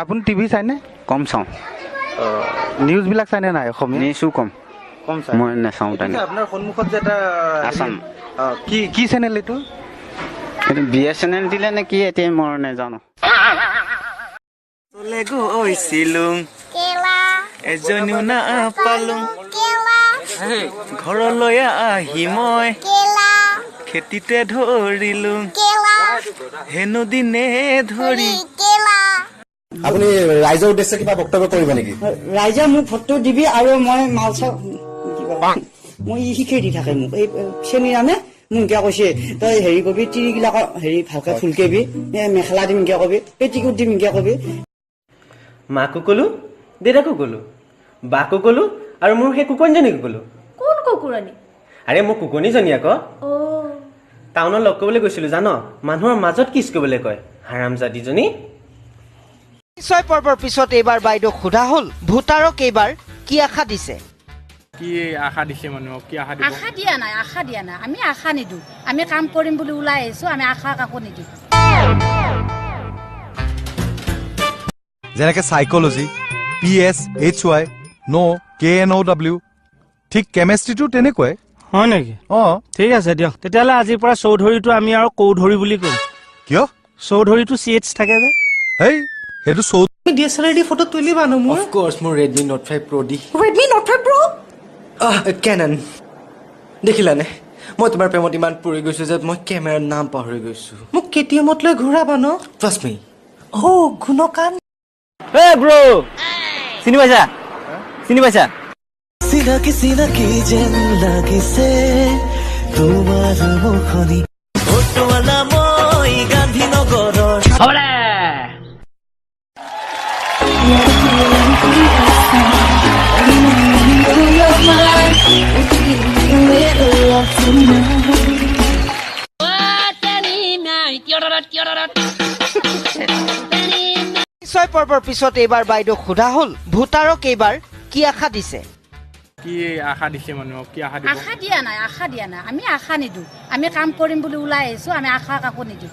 আপুনি টিভি চাইনে? কম চাওঁ। নিউজবিলাক চাইনে নাই অসমীয়া? নিউজো কম চাই মই নাচাওঁ তেনেকৈ। আপোনাৰ সন্মুখত যে এটা আছাম কি চেনেল এইটো? এইটো BSNL দিলে নে কি এতিয়া মই নাজানো। গৈছিলুং এজনীও নাপালুং ঘৰলৈ আহি মই খেতিতে ধৰিলুং হেনো দিনে ধৰি। আপুনি ৰাইজৰ উদ্দেশ্যে কিবা বক্তব্য কৰিব নেকি? ৰাইজে মোক ভোটটো দিবি আৰু মই মাল চাওঁ মই শিকাই দি থাকে মোক এই চেনি আনে মোক কিয় কৈছে তই হেৰি কবি তিৰিগিলাকক হেৰি ভালকে ফুলকেবি মেখেলা দিম কিয় কবি পেটিকুট দিম কিয় কবি। মাকো ক'লো দেউতাকো ক'লো বাকো ক'লো আৰু মোৰ সেই কুকনীজনীকো ক'লো। কোন কুকুৰণী? আৰে মোৰ কুকনীজনী আকৌ টাউনত লগ কৰিবলৈ গৈছিলো জান মানুহৰ মাজত কিছ কৰিবলৈ কয় হাৰামজাদীজনী। নিশ্চয় পৰ্বৰ পিছত এইবাৰ বাইদেউ সোধা হ'ল ভোটাৰক এইবাৰ কি আশা দিছে? কি আশা দিছে মানুহক? কি আশা দিব? আশা দিয়া নাই আমি আশা নিদিওঁ। আমি কাম কৰিম বুলি ওলাই আহিছো, আমি আশা কাকো নিদিওঁ। যেনেকে সাইকোলজি PSHY KNOW ঠিক কেমেষ্ট্ৰিটো তেনেকুৱাই হয় নেকি? ঠিক আছে দিয়ক তেতিয়াহ'লে আজিৰ পৰা চৌধুৰীটো আমি আৰু কৌধুৰী বুলি কওঁ। কিয়? চৌধুৰীটো CH থাকে যে। হেই সেইটো DSLR দি ফটো তুলিবা ন মোৰ? অফ কোৰ্স মোৰ Redmi Note 5 Pro দি। Redmi Note 5 Pro? Canon দেখিলানে মই তোমাৰ প্ৰেমত ইমান পৰি গৈছো যে মই কেমেৰাৰ নাম পাহৰি গৈছো। মোক KTMত লৈ ঘূৰাবা ন? ট্ৰাষ্ট মি। গুণকান ব্ৰো চিনি পাইছা? চিনাকি যেন লাগিছে তোমাৰ মুখনি ফটোৱালা মই গান্ধীনগৰৰ। নিশ্চয় পৰ্বৰ পিছত এইবাৰ বাইদেউ সোধা হ'ল ভোটাৰক এইবাৰ কি আশা দিছে? কি আশা দিছে মানুহক? কি আশা দিব? আশা দিয়া নাই আমি আশা নিদিওঁ। আমি কাম কৰিম বুলি ওলাই আহিছো, আমি আশা কাকো নিদিওঁ।